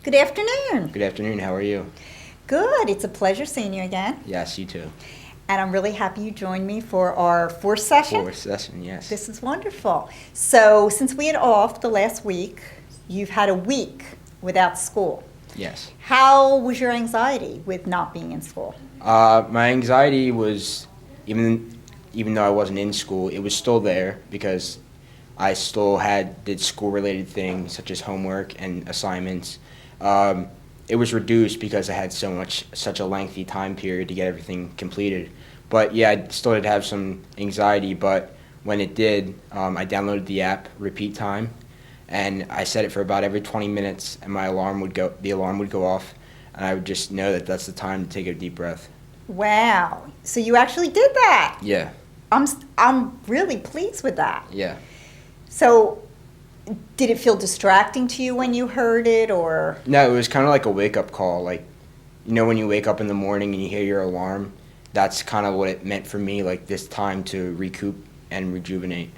Good afternoon. Good afternoon. How are you? Good. It's a pleasure seeing you again. Yes, you too. And I'm really happy you joined me for our fourth session. Fourth session, yes. This is wonderful. So, since we had off the last week, you've had a week without school. Yes. How was your anxiety with not being in school? My anxiety was, even though I wasn't in school, it was still there because I still did school-related things such as homework and assignments. It was reduced because I had such a lengthy time period to get everything completed. But yeah, I still did have some anxiety, but when it did, I downloaded the app Repeat Time, and I set it for about every 20 minutes, and the alarm would go off, and I would just know that that's the time to take a deep breath. Wow. So you actually did that. Yeah. I'm really pleased with that. Yeah. So, did it feel distracting to you when you heard it, or? No, it was kind of like a wake-up call. Like, when you wake up in the morning and you hear your alarm, that's kind of what it meant for me, like this time to recoup and rejuvenate.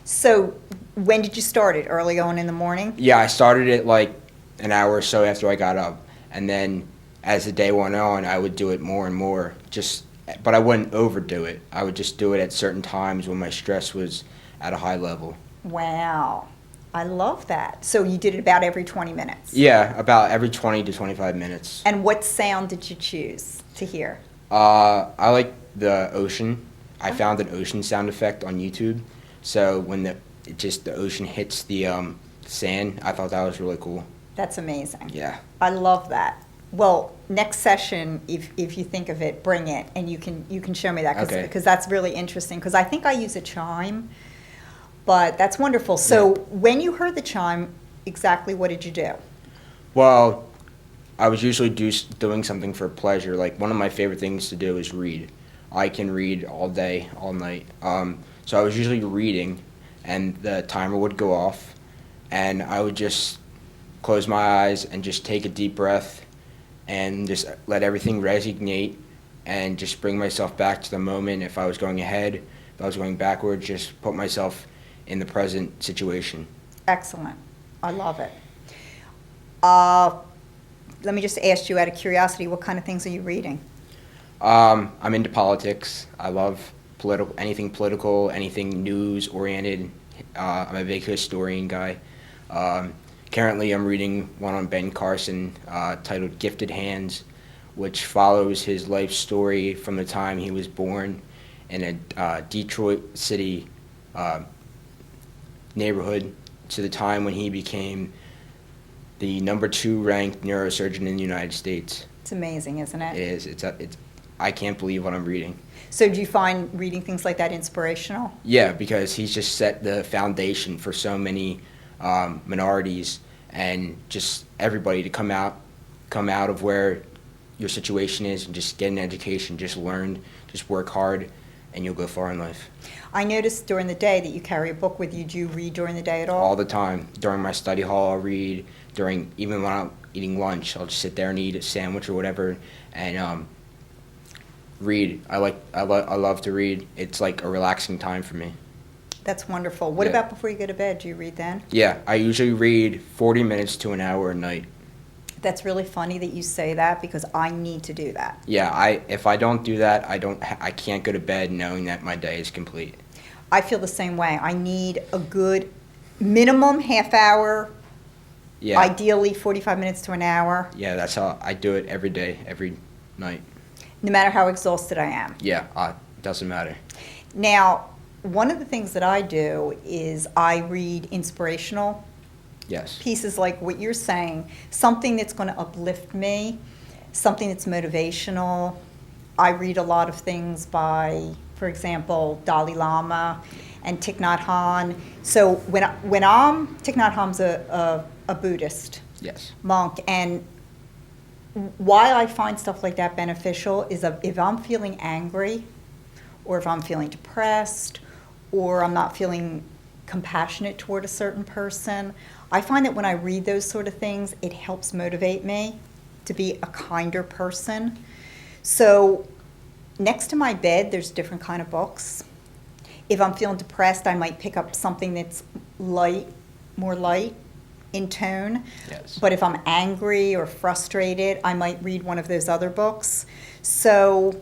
So, when did you start it? Early on in the morning? Yeah, I started it like an hour or so after I got up. And then as the day went on, I would do it more and more. But I wouldn't overdo it. I would just do it at certain times when my stress was at a high level. Wow. I love that. So you did it about every 20 minutes? Yeah, about every 20 to 25 minutes. And what sound did you choose to hear? I like the ocean. I found an ocean sound effect on YouTube. So when the ocean hits the sand, I thought that was really cool. That's amazing. Yeah. I love that. Well, next session, if you think of it, bring it, and you can show me that because that's really interesting. Because I think I use a chime, but that's wonderful. So when you heard the chime, exactly what did you do? Well, I was usually doing something for pleasure. Like one of my favorite things to do is read. I can read all day, all night. So I was usually reading, and the timer would go off, and I would just close my eyes and just take a deep breath and just let everything resonate and just bring myself back to the moment. If I was going ahead, if I was going backwards, just put myself in the present situation. Excellent. I love it. Let me just ask you out of curiosity, what kind of things are you reading? I'm into politics. I love anything political, anything news-oriented. I'm a big historian guy. Currently, I'm reading one on Ben Carson titled Gifted Hands, which follows his life story from the time he was born in a Detroit city neighborhood to the time when he became the number 2 ranked neurosurgeon in the United States. It's amazing, isn't it? It is. I can't believe what I'm reading. So do you find reading things like that inspirational? Yeah, because he's just set the foundation for so many minorities and just everybody to come out of where your situation is and just get an education, just learn, just work hard, and you'll go far in life. I noticed during the day that you carry a book with you. Do you read during the day at all? All the time. During my study hall, I'll read. Even when I'm eating lunch, I'll just sit there and eat a sandwich or whatever and read. I love to read. It's like a relaxing time for me. That's wonderful. What about before you go to bed? Do you read then? Yeah, I usually read 40 minutes to an hour a night. That's really funny that you say that because I need to do that. Yeah, if I don't do that, I can't go to bed knowing that my day is complete. I feel the same way. I need a good minimum half hour, ideally 45 minutes to an hour. Yeah, that's how I do it every day, every night. No matter how exhausted I am. Yeah, it doesn't matter. Now, one of the things that I do is I read inspirational pieces like what you're saying, something that's going to uplift me, something that's motivational. I read a lot of things by, for example, Dalai Lama and Thich Nhat Hanh. So when Thich Nhat Hanh's a Buddhist monk, and why I find stuff like that beneficial is if I'm feeling angry or if I'm feeling depressed or I'm not feeling compassionate toward a certain person, I find that when I read those sort of things, it helps motivate me to be a kinder person. So next to my bed, there's different kind of books. If I'm feeling depressed, I might pick up something that's light, more light. in tone. Yes. But if I'm angry or frustrated, I might read one of those other books. So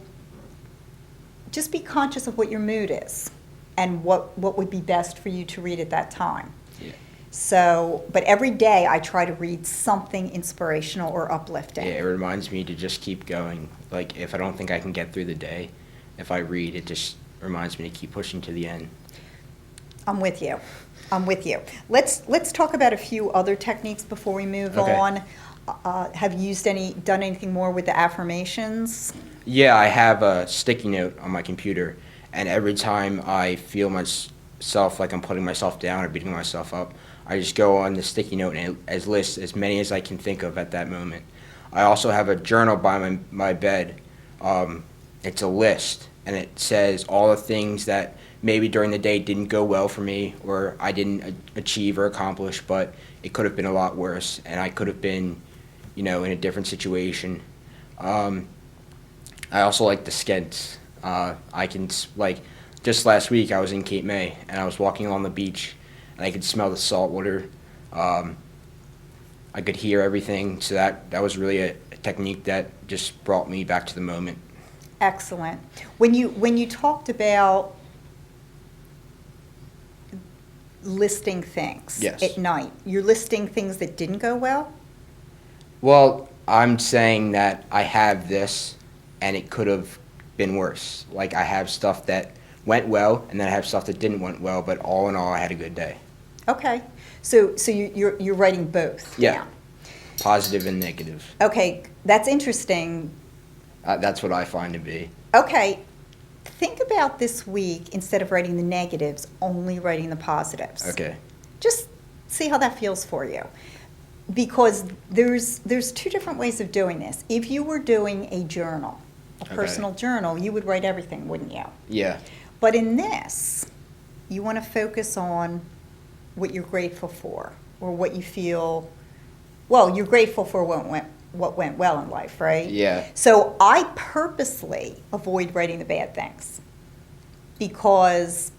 just be conscious of what your mood is and what would be best for you to read at that time. Yeah. So, but every day I try to read something inspirational or uplifting. Yeah, it reminds me to just keep going. Like, if I don't think I can get through the day, if I read, it just reminds me to keep pushing to the end. I'm with you. I'm with you. Let's talk about a few other techniques before we move Okay. on. Have you done anything more with the affirmations? Yeah, I have a sticky note on my computer, and every time I feel myself like I'm putting myself down or beating myself up, I just go on the sticky note and list as many as I can think of at that moment. I also have a journal by my bed. It's a list, and it says all the things that maybe during the day didn't go well for me or I didn't achieve or accomplish, but it could have been a lot worse, and I could have been, in a different situation. I also like the skents. I can, just last week I was in Cape May, and I was walking along the beach, and I could smell the salt water. I could hear everything, so that was really a technique that just brought me back to the moment. Excellent. When you talked about listing things Yes. at night, you're listing things that didn't go well? Well, I'm saying that I have this, and it could have been worse. Like, I have stuff that went well, and then I have stuff that didn't went well, but all in all, I had a good day. Okay. So you're writing both Yeah. down. Positive and negative. Okay, that's interesting. That's what I find to be. Okay, think about this week, instead of writing the negatives, only writing the positives. Okay. Just see how that feels for you. Because there's two different ways of doing this. If you were doing a journal, a Okay. personal journal, you would write everything, wouldn't you? Yeah. But in this, you want to focus on what you're grateful for, or what you feel, well, you're grateful for what went well in life, right? Yeah. So I purposely avoid writing the bad things, because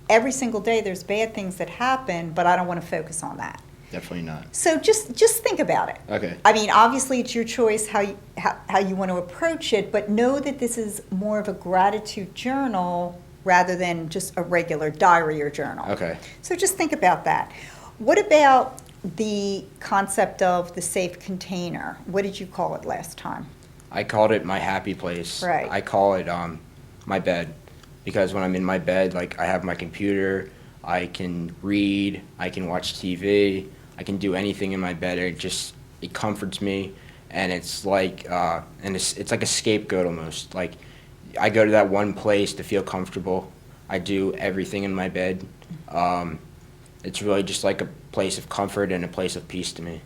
every single day there's bad things that happen, but I don't want to focus on that. Definitely not. So just think about it. Okay. I mean, obviously it's your choice how you want to approach it, but know that this is more of a gratitude journal rather than just a regular diary or journal. Okay. So just think about that. What about the concept of the safe container? What did you call it last time? I called it my happy place. Right. I call it my bed, because when I'm in my bed, like, I have my computer, I can read, I can watch TV, I can do anything in my bed. It comforts me, and it's like it's like a scapegoat almost. Like, I go to that one place to feel comfortable. I do everything in my bed. It's really just like a place of comfort and a place of peace to me.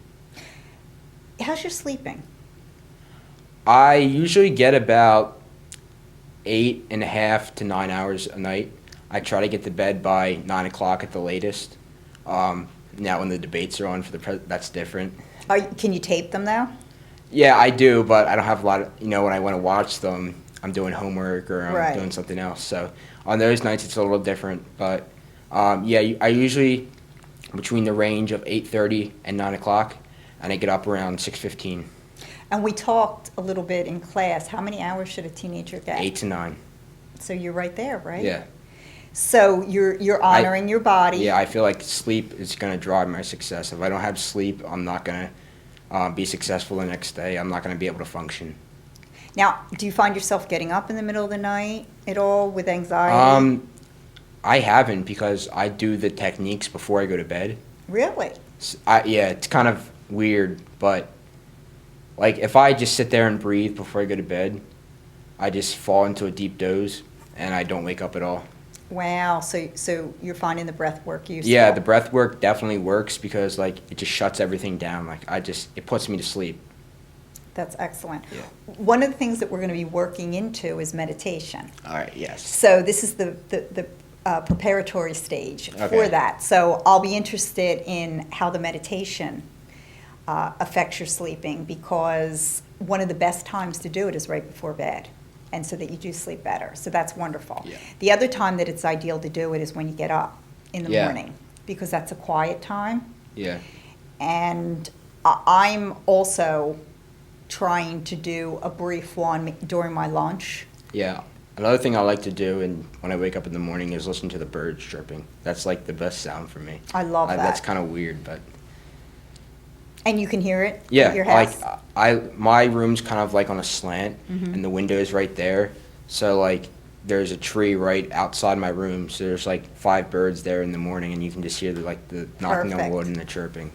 How's your sleeping? I usually get about 8.5 to 9 hours a night. I try to get to bed by 9 o'clock at the latest. Now when the debates are on that's different. Can you tape them now? Yeah, I do, but I don't have a lot of, when I want to watch them, I'm doing homework or I'm Right. doing something else. So on those nights, it's a little different. But yeah, I usually, between the range of 8:30 and 9 o'clock, and I get up around 6:15. And we talked a little bit in class. How many hours should a teenager get? 8 to 9. So you're right there, right? Yeah. So you're honoring your body. Yeah, I feel like sleep is going to drive my success. If I don't have sleep, I'm not going to be successful the next day. I'm not going to be able to function. Now, do you find yourself getting up in the middle of the night at all with anxiety? I haven't, because I do the techniques before I go to bed. Really? Yeah, it's kind of weird, but like, if I just sit there and breathe before I go to bed, I just fall into a deep doze and I don't wake up at all. Wow. So you're finding the breath work useful? Yeah, the breath work definitely works, because like, it just shuts everything down. Like, it puts me to sleep. That's excellent. Yeah. One of the things that we're going to be working into is meditation. All right, yes. So this is the preparatory stage for Okay. that. So I'll be interested in how the meditation affects your sleeping, because one of the best times to do it is right before bed, and so that you do sleep better. So that's wonderful. Yeah. The other time that it's ideal to do it is when you get up in the Yeah. morning, because that's a quiet time. Yeah. and I'm also trying to do a brief one during my lunch. Yeah. Another thing I like to do and when I wake up in the morning is listen to the birds chirping. That's like the best sound for me. I love that. That's kind of weird, but And you can hear it yeah, at your house? my room's kind of like on a slant, Mhm. and the window is right there. So like there's a tree right outside my room, so there's like 5 birds there in the morning, and you can just hear the knocking on Perfect. wood and the chirping.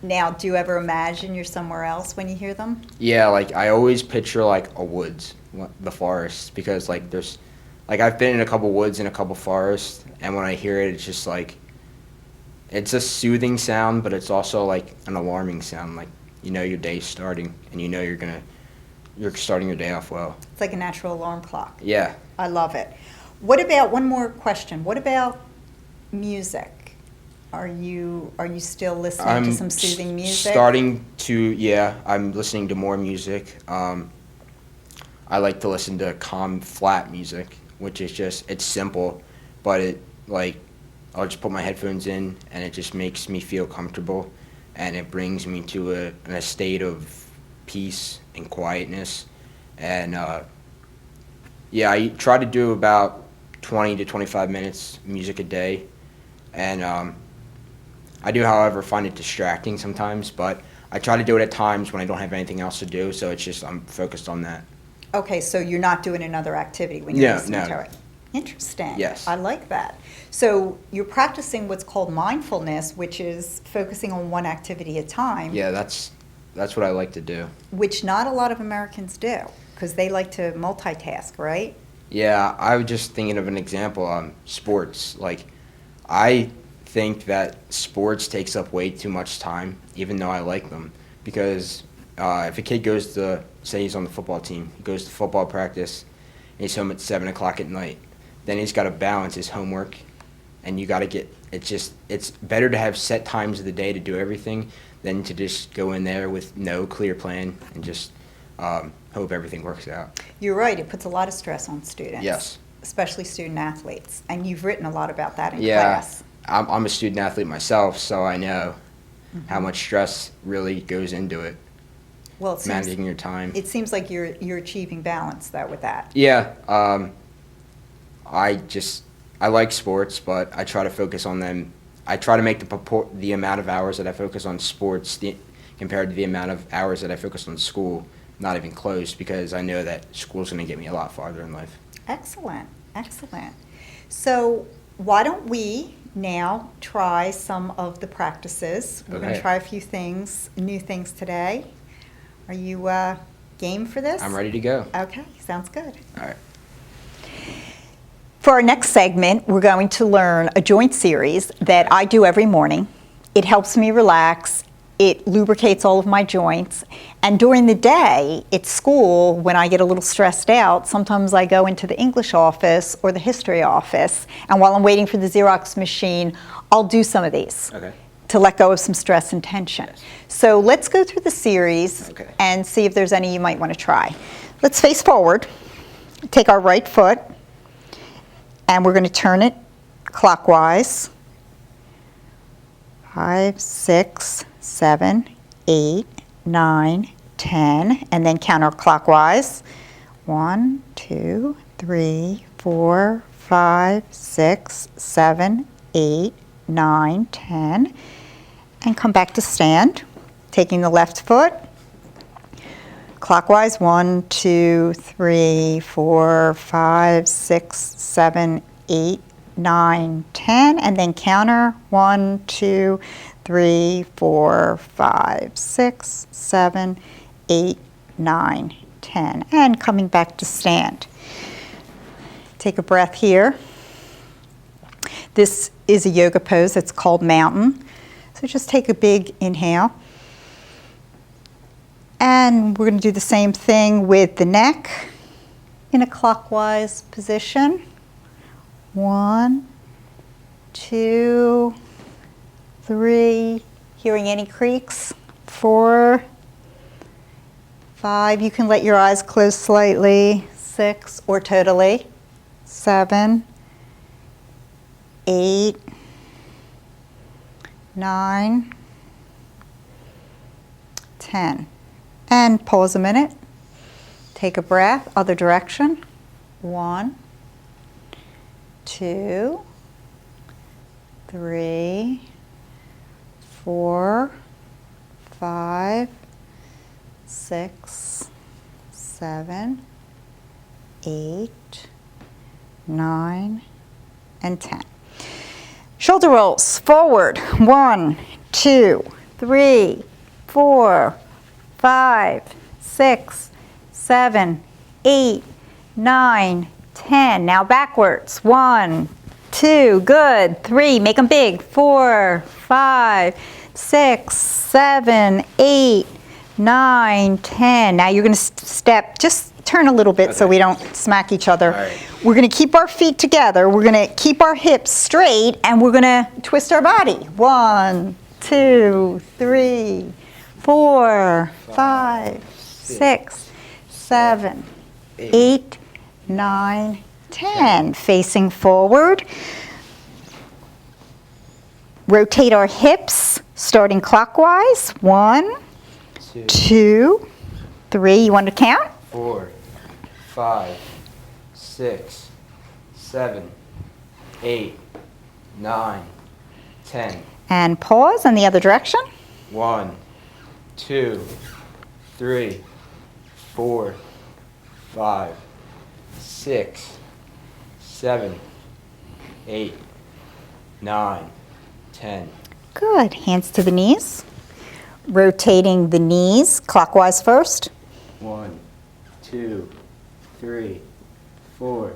Now, do you ever imagine you're somewhere else when you hear them? Yeah, like I always picture like a woods, the forest, because like there's like I've been in a couple woods and a couple forests, and when I hear it, it's just like it's a soothing sound, but it's also like an alarming sound. Like you know your day's starting, and you know you're starting your day off well. It's like a natural alarm clock. Yeah. I love it. What about, one more question, what about music? Are you still listening to some soothing music? I'm listening to more music. I like to listen to calm, flat music, which is just, it's simple, but I'll just put my headphones in and it just makes me feel comfortable and it brings me to a state of peace and quietness. And I try to do about 20 to 25 minutes music a day. And I do, however, find it distracting sometimes, but I try to do it at times when I don't have anything else to do, so it's just I'm focused on that. Okay, so you're not doing another activity when you're listening No. to it. Interesting. Yes. I like that. So you're practicing what's called mindfulness, which is focusing on one activity at a time. Yeah, that's what I like to do. Which not a lot of Americans do, because they like to multitask, right? Yeah, I was just thinking of an example on sports. Like, I think that sports takes up way too much time, even though I like them. Because if a kid goes to, say he's on the football team, he goes to football practice, and he's home at 7 o'clock at night, then he's got to balance his homework, and you got to get, it's better to have set times of the day to do everything than to just go in there with no clear plan and just hope everything works out. You're right, it puts a lot of stress on students. Yes. Especially student athletes, and you've written a lot about that in Yeah, class. I'm a student athlete myself, so I know how much stress really goes into it. Well, it managing your time. It seems like you're achieving balance though with that. Yeah, I like sports, but I try to focus on them. I try to make the amount of hours that I focus on sports compared to the amount of hours that I focus on school not even close, because I know that school's going to get me a lot farther in life. Excellent, excellent. So why don't we now try some of the practices? We're going Okay. to try a few things, new things today. Are you game for this? I'm ready to go. Okay, sounds good. All right. For our next segment, we're going to learn a joint series that I do every morning. It helps me relax. It lubricates all of my joints. And during the day at school, when I get a little stressed out, sometimes I go into the English office or the history office. And while I'm waiting for the Xerox machine, I'll do some of these to let go of some stress and tension. Yes. So let's go through the series and see if there's any you might want to try. Let's face forward. Take our right foot, and we're going to turn it clockwise. 5, 6, 7, 8, 9, 10, and then counterclockwise. 1, 2, 3, 4, 5, 6, 7, 8, 9, 10, and come back to stand. Taking the left foot clockwise. 1, 2, 3, 4, 5, 6, 7, 8, 9, 10, and then counter. 1, 2, 3, 4, 5, 6, 7, 8, 9, 10, and coming back to stand. Take a breath here. This is a yoga pose. It's called Mountain. So just take a big inhale. And we're going to do the same thing with the neck in a clockwise position. 1, 2, 3. Hearing any creaks? 4, 5. You can let your eyes close slightly. 6, or totally. 7, 8, 9, 10. And pause a minute. Take a breath, other direction. 1, 2, 3, 4, 5, 6, 7, 8, 9, and 10. Shoulder rolls forward. 1, 2, 3, 4, 5, 6, 7, 8, 9, 10. Now backwards. 1, 2, good. 3, make them big. 4, 5, 6, 7, 8, 9, 10. Now you're going to step, just turn a little bit so we don't smack each other. All right. We're going to keep our feet together. We're going to keep our hips straight, and we're going to twist our body. 1, 2, 3, 4, 5, 6, 7, 8, 9, 10. Facing forward. Rotate our hips, starting clockwise. 1, 2, 3. You want to count? 4, 5, 6, 7, 8, 9, 10. And pause in the other direction. 1, 2, 3, 4, 5, 6, 7, 8, 9, 10. Good. Hands to the knees. Rotating the knees clockwise first. 1, 2, 3, 4,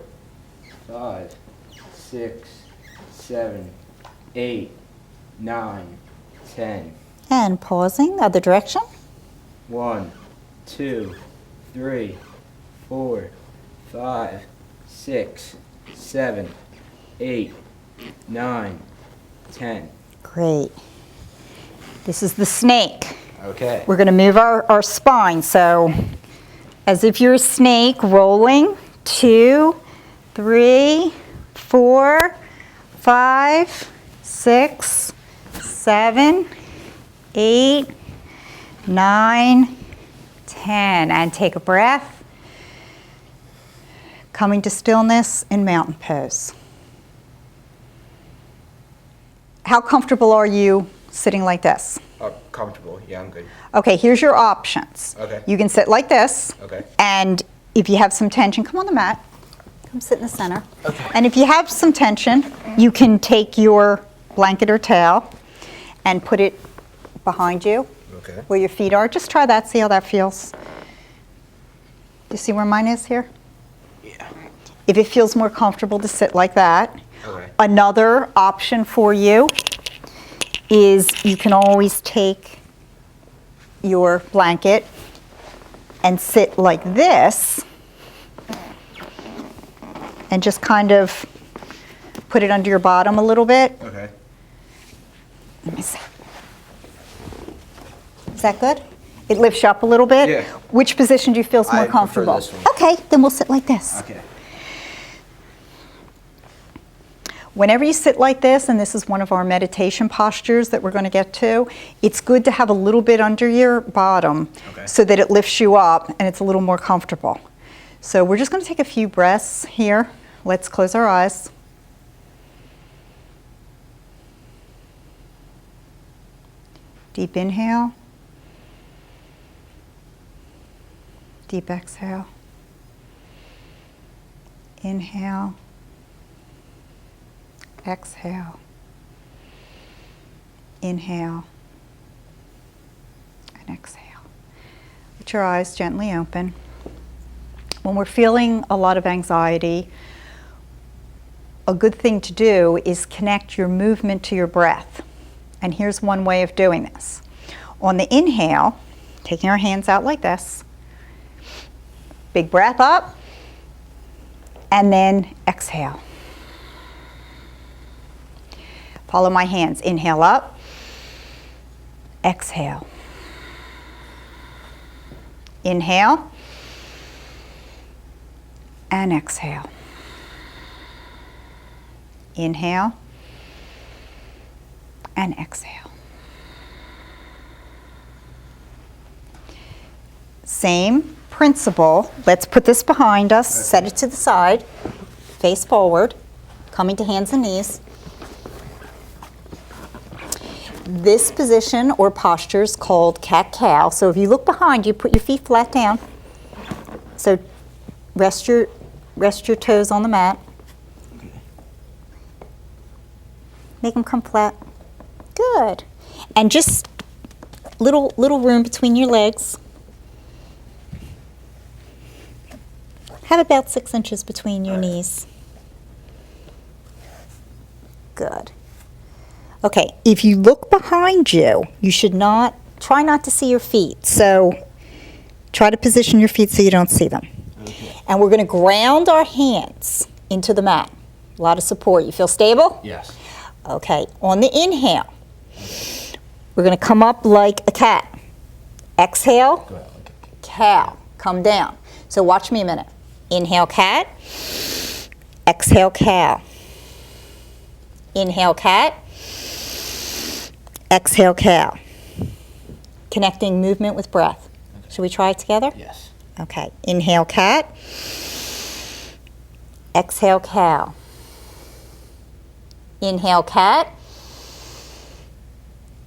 5, 6, 7, 8, 9, 10. And pausing, other direction. 1, 2, 3, 4, 5, 6, 7, 8, 9, 10. Great. This is the snake. Okay. We're going to move our spine. So as if you're a snake, rolling. 2, 3, 4, 5, 6, 7, 8, 9, 10. And take a breath. Coming to stillness in mountain pose. How comfortable are you sitting like this? Comfortable. Yeah, I'm good. Okay, here's your options. Okay. You can sit like this. Okay. And if you have some tension, come on the mat. Come sit in the center. Okay. And if you have some tension, you can take your blanket or towel and put it behind you, Okay. where your feet are. Just try that, see how that feels. You see where mine is here? Yeah. If it feels more comfortable to sit like that. Okay. Another option for you is you can always take your blanket and sit like this and just kind of put it under your bottom a little bit. Okay. Let me see. Is that good? It lifts you up a little bit? Yeah. Which position do you feel is more I prefer comfortable? this one. Okay, then we'll sit like this. Okay. Whenever you sit like this, and this is one of our meditation postures that we're going to get to, it's good to have a little bit under your bottom so that it lifts you up and it's a little more comfortable. So we're just going to take a few breaths here. Let's close our eyes. Deep inhale. Deep exhale. Inhale. Exhale. Inhale. And exhale. Let your eyes gently open. When we're feeling a lot of anxiety, a good thing to do is connect your movement to your breath. And here's one way of doing this. On the inhale, taking our hands out like this, big breath up, and then exhale. Follow my hands. Inhale up, exhale. Inhale, and exhale. Inhale, and exhale. Same principle. Let's put this behind us, set it to the side, face forward, coming to hands and knees. This position or posture is called cat-cow. So if you look behind you, put your feet flat down. So rest your toes on the mat. Make them come flat. Good. And just little room between your legs. Have about 6 inches between your knees. Good. Okay, if you look behind you, you should try not to see your feet. So try to position your feet so you don't see them. Okay. And we're going to ground our hands into the mat. A lot of support. You feel stable? Yes. Okay, on the inhale, we're going to come up like a cat. Exhale, cow, come down. So watch me a minute. Inhale, cat. Exhale, cow. Inhale, cat. Exhale, cow. Connecting movement with breath. Okay. Should we try it together? Yes. Okay. Inhale, cat. Exhale, cow. Inhale, cat.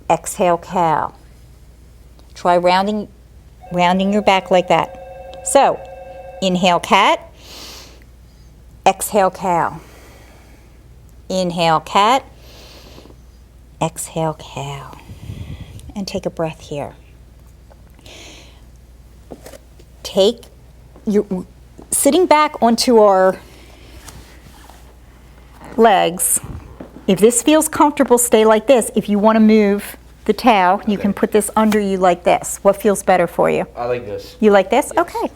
Exhale, cow. Try rounding your back like that. So, inhale, cat. Exhale, cow. Inhale, cat. Exhale, cow. And take a breath here. Sitting back onto our legs. If this feels comfortable, stay like this. If you want to move the towel, you can put this under you like this. What feels better for you? I like this. You like this? Yes. Okay.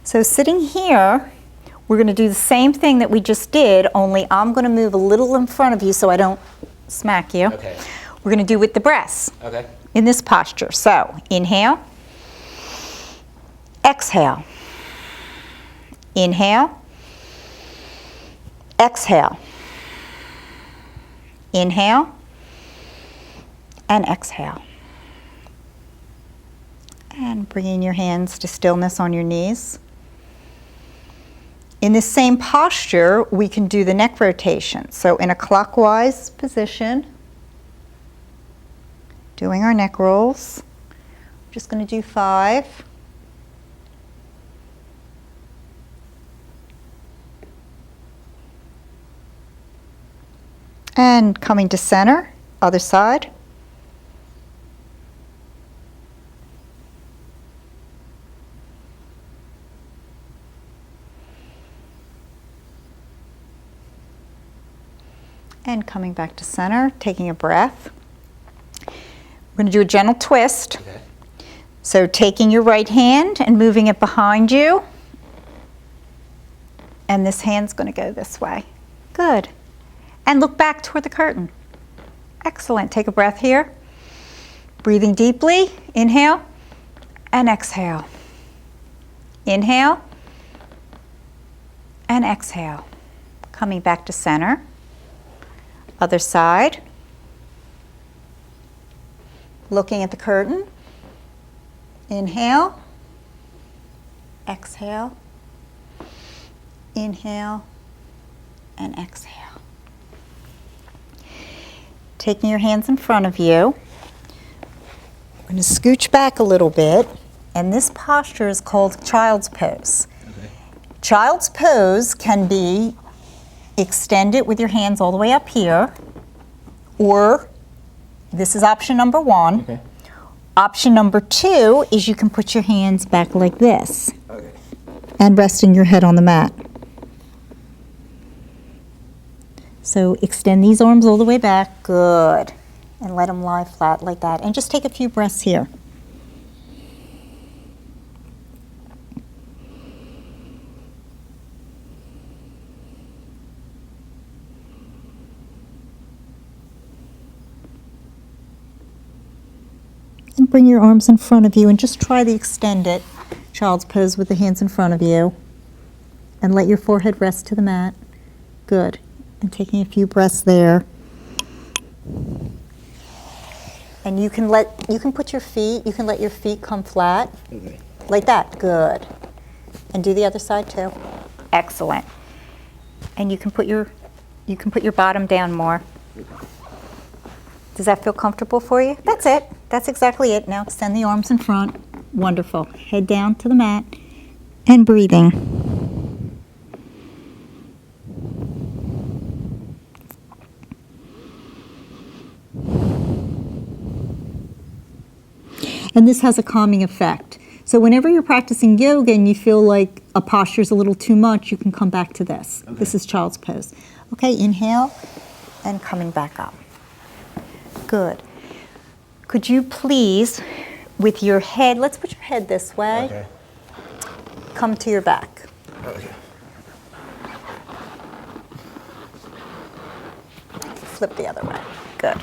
So sitting here, we're going to do the same thing that we just did, only I'm going to move a little in front of you so I don't smack you. Okay. We're going to do with the breaths Okay. in this posture. So inhale, exhale, inhale, exhale, inhale, and exhale. And bringing your hands to stillness on your knees. In this same posture, we can do the neck rotation. So in a clockwise position, doing our neck rolls. We're just going to do 5. And coming to center, other side. And coming back to center, taking a breath. We're going to do a gentle twist. Okay. So taking your right hand and moving it behind you. And this hand's going to go this way. Good. And look back toward the curtain. Excellent. Take a breath here. Breathing deeply. Inhale and exhale. Inhale and exhale. Coming back to center. Other side. Looking at the curtain. Inhale. Exhale. Inhale and exhale. Taking your hands in front of you. We're going to scooch back a little bit, and this posture is called child's pose. Okay. Child's pose can be extended with your hands all the way up here, or this is option number 1. Okay. Option number 2 is you can put your hands back like this Okay. and resting your head on the mat. So extend these arms all the way back. Good. And let them lie flat like that. And just take a few breaths here. And bring your arms in front of you and just try the extended child's pose with the hands in front of you. And let your forehead rest to the mat. Good. And taking a few breaths there. And you can let your feet come flat. Okay. like that. Good. And do the other side too. Excellent. And you can put your bottom down more. Does that feel comfortable for you? That's it. That's exactly it. Now extend the arms in front. Wonderful. Head down to the mat and breathing. And this has a calming effect. So whenever you're practicing yoga and you feel like a posture's a little too much, you can come back to this. Okay. This is child's pose. Okay, inhale and coming back up. Good. Could you please, with your head, let's put your head this way. Okay. Come to your back. Okay. Flip the other way. Good.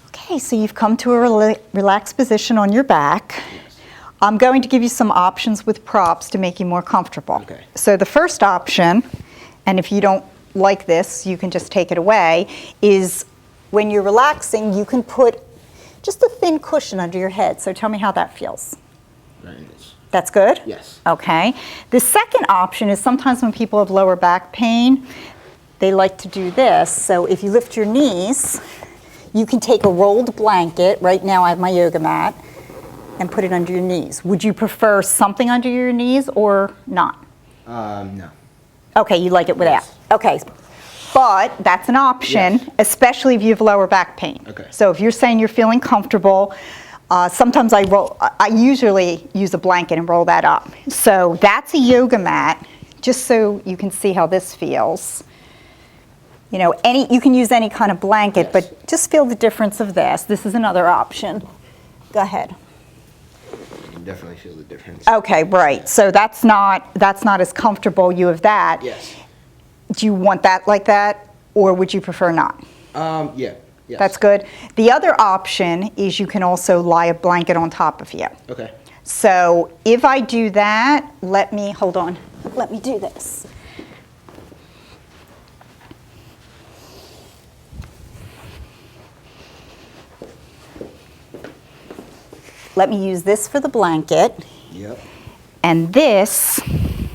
Okay, so you've come to a relaxed position on your back. Yes. I'm going to give you some options with props to make you more comfortable. Okay. So the first option, and if you don't like this, you can just take it away, is when you're relaxing, you can put just a thin cushion under your head. So tell me how that feels. Very nice. That's good? Yes. Okay. The second option is sometimes when people have lower back pain, they like to do this. So if you lift your knees, you can take a rolled blanket, right now I have my yoga mat, and put it under your knees. Would you prefer something under your knees or not? No. Okay, you like it without. Yes. Okay, but that's an option, yes, especially if you have lower back pain. Okay. So if you're saying you're feeling comfortable, sometimes I usually use a blanket and roll that up. So that's a yoga mat, just so you can see how this feels. You know, you can use any kind of blanket, yes, but just feel the difference of this. This is another option. Go ahead. You can definitely feel the difference. Okay, right. So that's not as comfortable. You have that. Yes. Do you want that like that, or would you prefer not? Yeah. Yes. That's good. The other option is you can also lie a blanket on top of you. Okay. So if I do that, hold on. Let me do this. Let me use this for the blanket. Yep. And this, I'm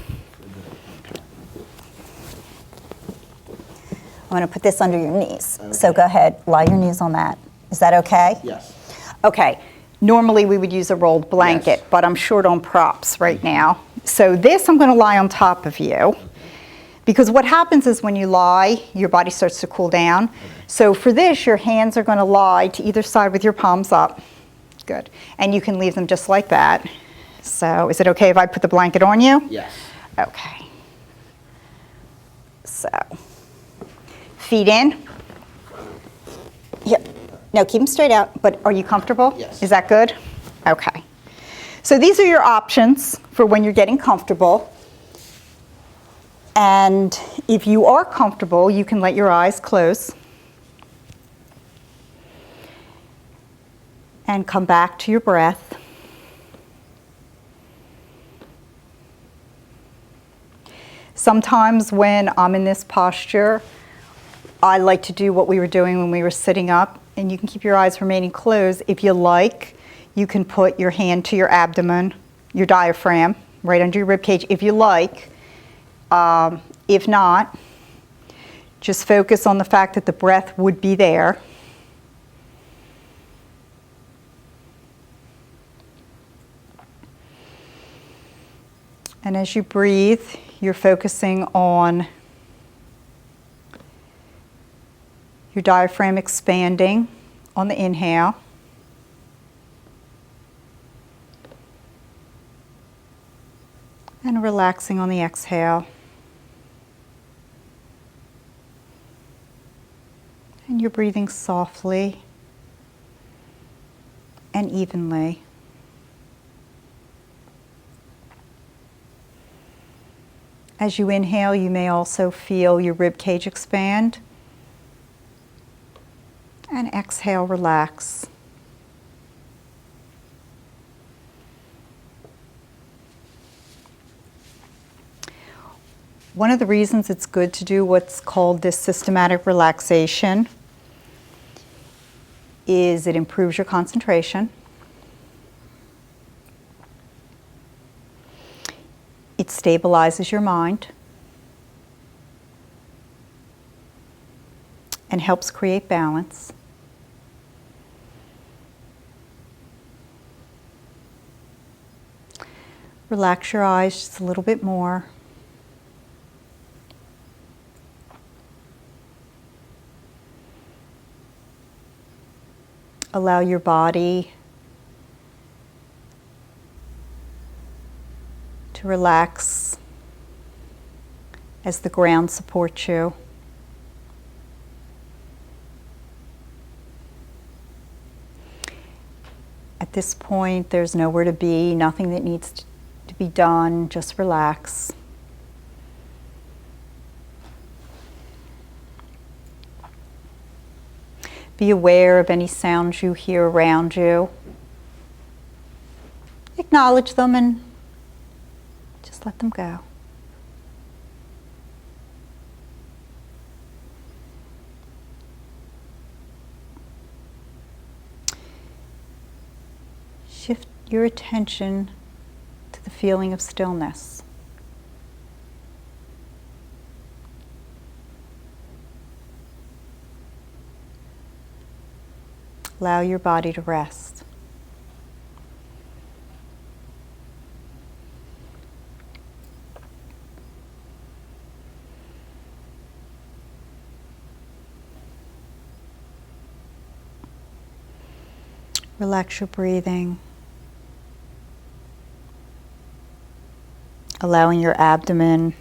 going to put this under your knees. Okay. So go ahead, lie your knees on that. Is that okay? Yes. Okay. Normally we would use a rolled blanket, yes, but I'm short on props right now. So this I'm going to lie on top of you. Okay. Because what happens is when you lie, your body starts to cool down. Okay. So for this, your hands are going to lie to either side with your palms up. Good. And you can leave them just like that. So is it okay if I put the blanket on you? Yes. Okay. So feet in. Yep. No, keep them straight out. But are you comfortable? Yes. Is that good? Okay. So these are your options for when you're getting comfortable. And if you are comfortable, you can let your eyes close. And come back to your breath. Sometimes when I'm in this posture, I like to do what we were doing when we were sitting up, and you can keep your eyes remaining closed. If you like, you can put your hand to your abdomen, your diaphragm, right under your rib cage if you like. If not, just focus on the fact that the breath would be there. And as you breathe, you're focusing on your diaphragm expanding on the inhale. And relaxing on the exhale. And you're breathing softly and evenly. As you inhale, you may also feel your rib cage expand. And exhale, relax. One of the reasons it's good to do what's called this systematic relaxation is it improves your concentration. It stabilizes your mind and helps create balance. Relax your eyes just a little bit more. Allow your body to relax as the ground supports you. At this point, there's nowhere to be, nothing that needs to be done, just relax. Be aware of any sounds you hear around you. Acknowledge them and just let them go. Shift your attention to the feeling of stillness. Allow your body to rest. Relax your breathing. Allowing your abdomen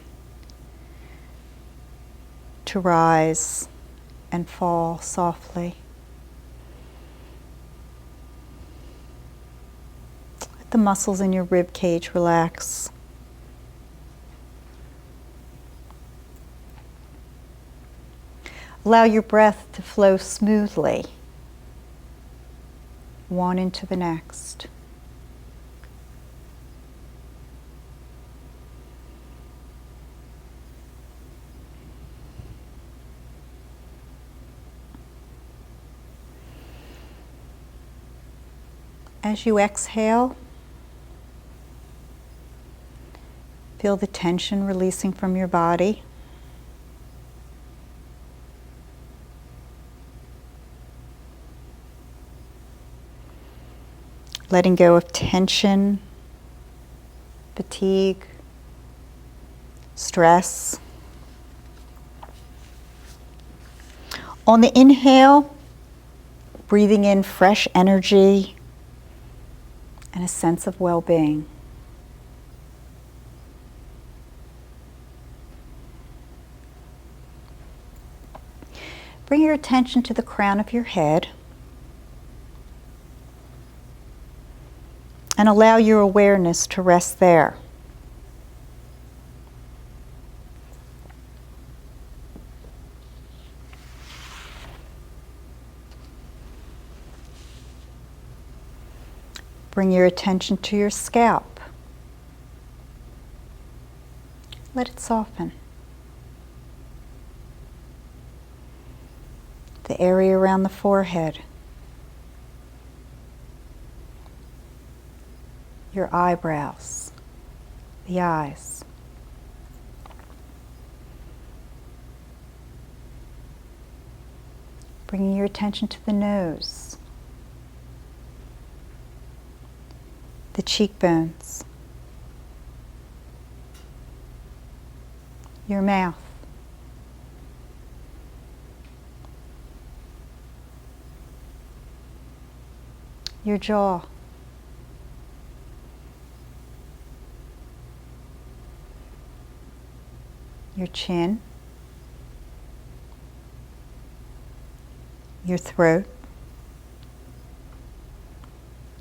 to rise and fall softly. Let the muscles in your rib cage relax. Allow your breath to flow smoothly, one into the next. As you exhale, feel the tension releasing from your body. Letting go of tension, fatigue, stress. On the inhale, breathing in fresh energy and a sense of well-being. Bring your attention to the crown of your head and allow your awareness to rest there. Bring your attention to your scalp. Let it soften. The area around the forehead. Your eyebrows. The eyes. Bringing your attention to the nose. The cheekbones, your mouth, your jaw, your chin, your throat,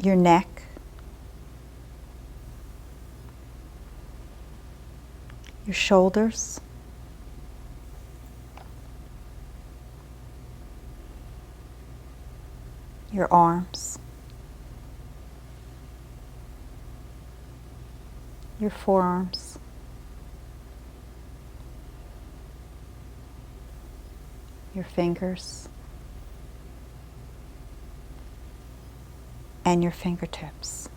your neck, your shoulders, your arms, your forearms, your fingers, and your fingertips.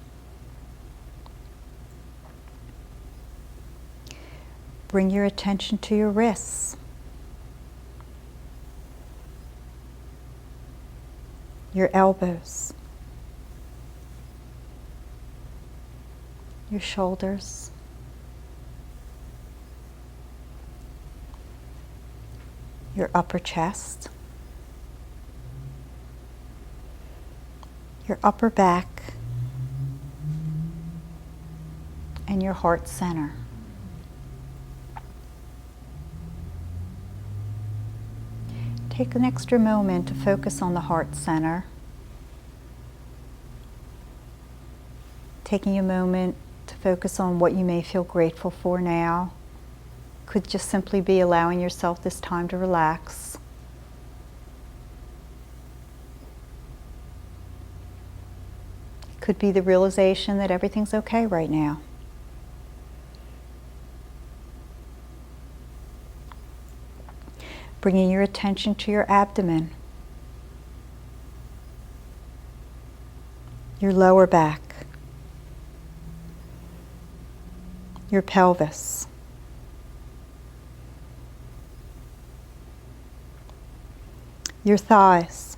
Bring your attention to your wrists, your elbows, your shoulders, your upper chest, your upper back, and your heart center. Take an extra moment to focus on the heart center. Taking a moment to focus on what you may feel grateful for now. Could just simply be allowing yourself this time to relax. It could be the realization that everything's okay right now. Bringing your attention to your abdomen, your lower back, your pelvis, your thighs,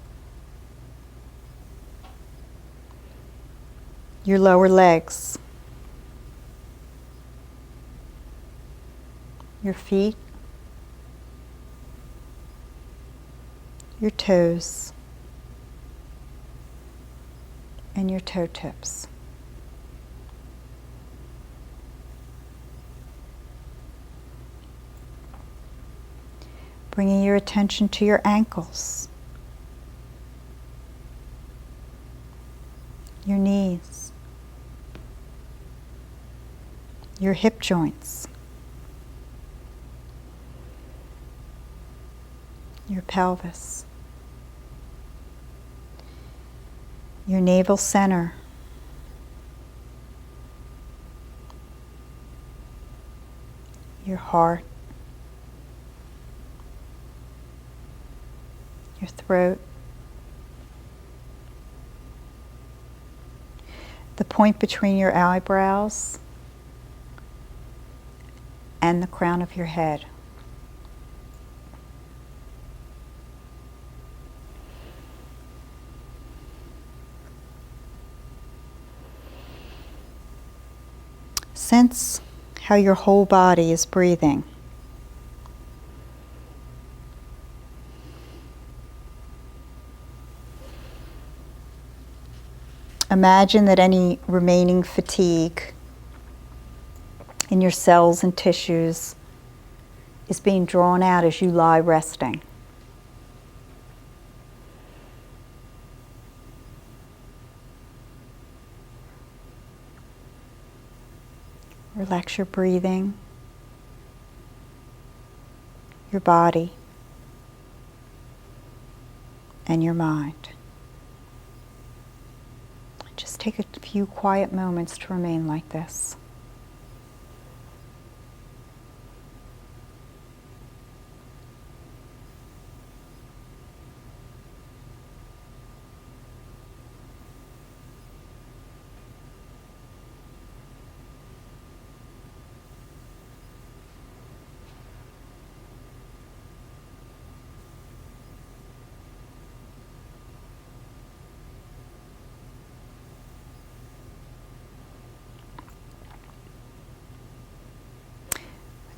your lower legs, your feet, your toes, and your toe tips. Bringing your attention to your ankles, your knees, your hip joints, your pelvis, your navel center, your heart, your throat, the point between your eyebrows and the crown of your head. Sense how your whole body is breathing. Imagine that any remaining fatigue in your cells and tissues is being drawn out as you lie resting. Relax your breathing, your body, and your mind. Just take a few quiet moments to remain like this.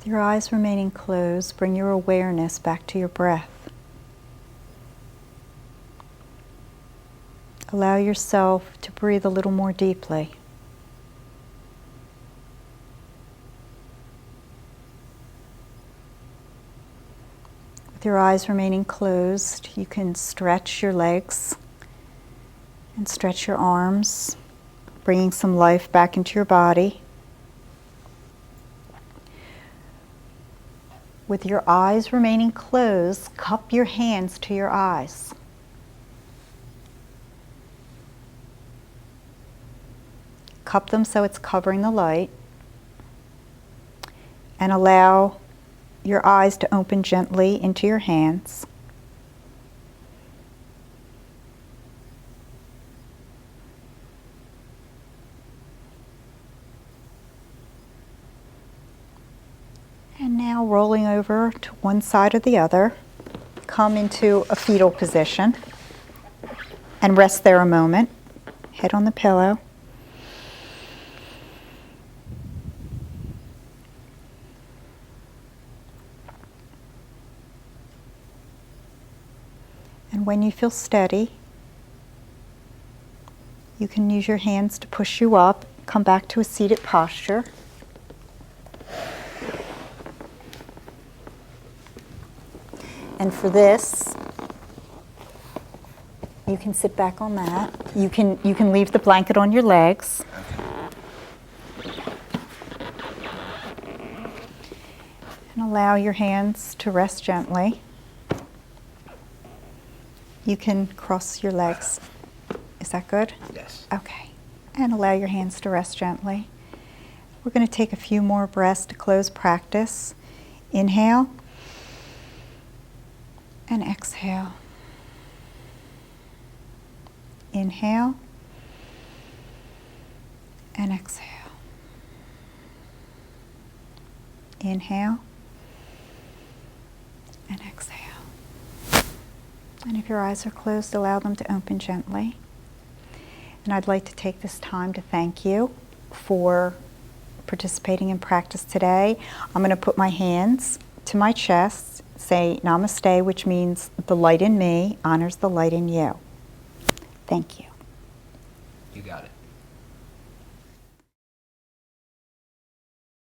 With your eyes remaining closed, bring your awareness back to your breath. Allow yourself to breathe a little more deeply. With your eyes remaining closed, you can stretch your legs and stretch your arms, bringing some life back into your body. With your eyes remaining closed, cup your hands to your eyes. Cup them so it's covering the light. And allow your eyes to open gently into your hands. And now rolling over to one side or the other, come into a fetal position and rest there a moment. Head on the pillow. And when you feel steady, you can use your hands to push you up, come back to a seated posture. And for this, you can sit back on that. You can leave the blanket on your legs. And allow your hands to rest gently. You can cross your legs. Is that good? Yes. Okay. And allow your hands to rest gently. We're going to take a few more breaths to close practice. Inhale and exhale. Inhale and exhale. Inhale and exhale. And if your eyes are closed, allow them to open gently. And I'd like to take this time to thank you for participating in practice today. I'm going to put my hands to my chest, say namaste, which means the light in me honors the light in you. Thank you. You got it.